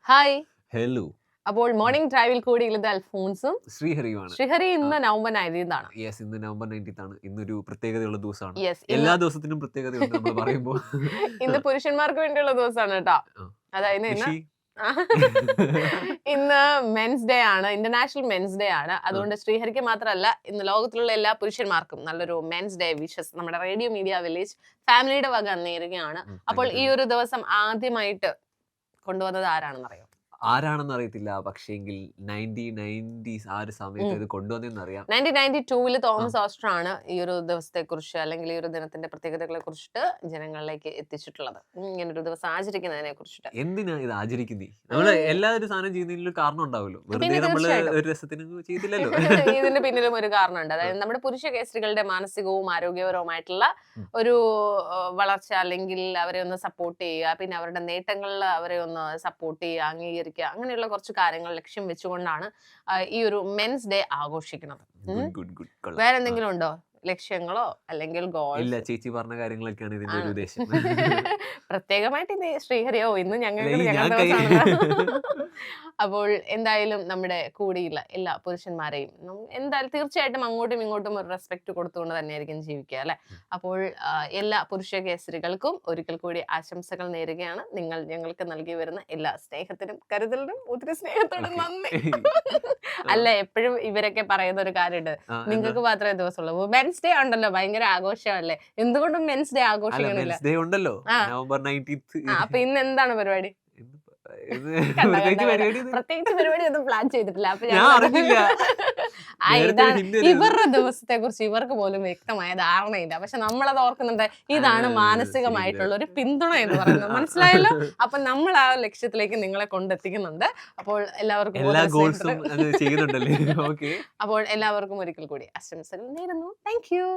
Hi. Hello. അപ്പോൾ morning ഡ്രൈവിൽ കൂടിയുള്ളത് അൽഫോൺസും ശ്രീഹരിയുമാണ്. ശ്രീഹരി ആ, ഇന്ന് നവംബർ 19 യെസ്, ഇന്ന് നവംബർ 19 ആണ്. ഇന്നൊരു പ്രത്യേകതയുള്ള ദിവസമാണ്. യെസ്, എല്ലാ ദിവസത്തിനും പ്രത്യേകതയുണ്ട് നമ്മൾ പറയുമ്പോൾ. ഇന്ന് പുരുഷന്മാർക്ക് വേണ്ടിയുള്ള ദിവസമാണ് കേട്ടോ. ആ, അതായത് ഇന്ന് ഋഷി. ഇന്ന് മെൻസ് ഡേ ആണ്, ഇന്റർനാഷണൽ മെൻസ് ഡേ ആണ്. ആ, അതുകൊണ്ട് ശ്രീഹരിക്ക് മാത്രമല്ല ഇന്ന് ലോകത്തിലുള്ള എല്ലാ പുരുഷന്മാർക്കും നല്ലൊരു മെൻസ് ഡേ വിഷസ് നമ്മുടെ റേഡിയോ മീഡിയ വില്ലേജ് ഫാമിലിയുടെ വക നേരുകയാണ്. അപ്പോൾ താങ്ക് ഈ യു. ഒരു ദിവസം ആദ്യമായിട്ട് കൊണ്ടുവന്നത് ആരാണെന്ന് അറിയോ? ആരാണെന്ന് അറിയത്തില്ല, പക്ഷേങ്കിൽ 1990s ആ ഒരു സമയത്ത് ഇത് കൊണ്ടുവന്നെന്ന് അറിയാം. 1992 ആ, തോമസ് ഓസ്റ്റർ ആണ് ഈ ഒരു ദിവസത്തെ കുറിച്ച് അല്ലെങ്കിൽ ഈ ഒരു ദിനത്തിന്റെ പ്രത്യേകതകളെ കുറിച്ചിട്ട് ജനങ്ങളിലേക്ക് എത്തിച്ചിട്ടുള്ളത്. ഇങ്ങനൊരു ദിവസം ആചരിക്കുന്നതിനെ കുറിച്ചിട്ട്. എന്തിനാ ഇത് ആചരിക്കുന്നേ? നമ്മള് എല്ലാവരും സാധനം ചെയ്യുന്നതിന് ഒരു കാരണം ഉണ്ടാവുമല്ലോ. വെറുതെ പിന്നെ നമ്മള് തീർച്ചയായിട്ടും ഒരു രസത്തിന് ചെയ്തില്ലല്ലോ. ഇതിന്റെ പിന്നിലും ഒരു കാരണമുണ്ട്. ആ, അതായത് നമ്മുടെ പുരുഷ കേസരികളുടെ മാനസികവും ആരോഗ്യപരവുമായിട്ടുള്ള ഉം, ഒരു വളർച്ച, അല്ലെങ്കിൽ അവരെ ഒന്ന് സപ്പോർട്ട് ചെയ്യുക, പിന്നെ അവരുടെ നേട്ടങ്ങളിൽ അവരെ ഒന്ന് സപ്പോർട്ട് ചെയ്യുക, അംഗീകരിക്കുക, അങ്ങനെയുള്ള കുറച്ച് കാര്യങ്ങൾ ലക്ഷ്യം വെച്ചുകൊണ്ടാണ് ഈ ഒരു മെൻസ് ഡേ ആഘോഷിക്കുന്നത്. ഗുഡ് ഗുഡ് ഗുഡ്, കൊള്ളാം. വേറെ ആ, എന്തെങ്കിലും ഉണ്ടോ ലക്ഷ്യങ്ങളോ അല്ലെങ്കിൽ ഇല്ല, ഗോൾസ്? ചേച്ചി പറഞ്ഞ കാര്യങ്ങളൊക്കെയാണ് ഇതിന്റെ ഒരു ആണ്. ഉദ്ദേശം. പ്രത്യേകമായിട്ട് ഇത് ശ്രീഹരിയോ ഇന്ന് അല്ല, ഞങ്ങൾക്ക് ഈ ഞങ്ങളുടെ ഞാൻ കൈ ദിവസമാണല്ലോ. അപ്പോൾ എന്തായാലും നമ്മുടെ കൂടെയുള്ള എല്ലാ പുരുഷന്മാരെയും എന്തായാലും തീർച്ചയായിട്ടും അങ്ങോട്ടും ഇങ്ങോട്ടും ഒരു റെസ്പെക്ട് കൊടുത്തുകൊണ്ട് തന്നെയായിരിക്കും ജീവിക്കുക, അല്ലെ? അപ്പോൾ എല്ലാ പുരുഷ കേസരികൾക്കും ഒരിക്കൽ കൂടി ആശംസകൾ നേരുകയാണ്. നിങ്ങൾ ഞങ്ങൾക്ക് നൽകി വരുന്ന എല്ലാ സ്നേഹത്തിനും കരുതലിനും ഒത്തിരി സ്നേഹത്തോടും ഓക്കെ. നന്ദി. ആ, അല്ല, എപ്പോഴും ഇവരൊക്കെ പറയുന്ന ഒരു കാര്യമുണ്ട്, ആ, എന്താ? നിങ്ങൾക്ക് മാത്രമേ ദിവസമുള്ളൂ. മെൻസ് ഡേ ഉണ്ടല്ലോ, ഭയങ്കര ആഘോഷമല്ലേ, എന്തുകൊണ്ടും മെൻസ് ഡേ അല്ല, ആഘോഷിക്കണില്ല? മെൻസ് ഡേ ഉണ്ടല്ലോ, ആ നവംബർ 19th. അപ്പൊ ഇന്ന് എന്താണ് പരിപാടി? ഇന്ന് ഇത് കണ്ട കണ്ട പ്രത്യേകിച്ച് കണ്ട പരിപാടി ഇത് പ്രത്യേകിച്ച് പരിപാടി ഒന്നും പ്ലാൻ ചെയ്തിട്ടില്ല. അപ്പൊ ഞാൻ ഞങ്ങൾ അറിഞ്ഞില്ല. നേരത്തെ ഒരു ഇതാണ് ഹിന്റ് തരുത്. ഇവരുടെ ദിവസത്തെ കുറിച്ച് ഇവർക്ക് പോലും വ്യക്തമായ ധാരണയില്ല. പക്ഷെ നമ്മളത് ഓർക്കുന്നുണ്ട്. ഇതാണ് ശരി, മാനസികമായിട്ടുള്ള ഒരു പിന്തുണ എന്ന് പറയുന്നത്. മനസ്സിലായല്ലോ? അപ്പൊ നമ്മൾ ആ ലക്ഷ്യത്തിലേക്ക് നിങ്ങളെ കൊണ്ടെത്തിക്കുന്നുണ്ട്. അപ്പോൾ എല്ലാവർക്കും എല്ലാ ഒത്തിരി ഗോൾസും സ്നേഹത്തോടെ അങ്ങ് ചെയ്യുന്നുണ്ടല്ലേ? ഓക്കെ. അപ്പോൾ എല്ലാവർക്കും ഒരിക്കൽ കൂടി ആശംസകൾ നേരുന്നു. Thank you.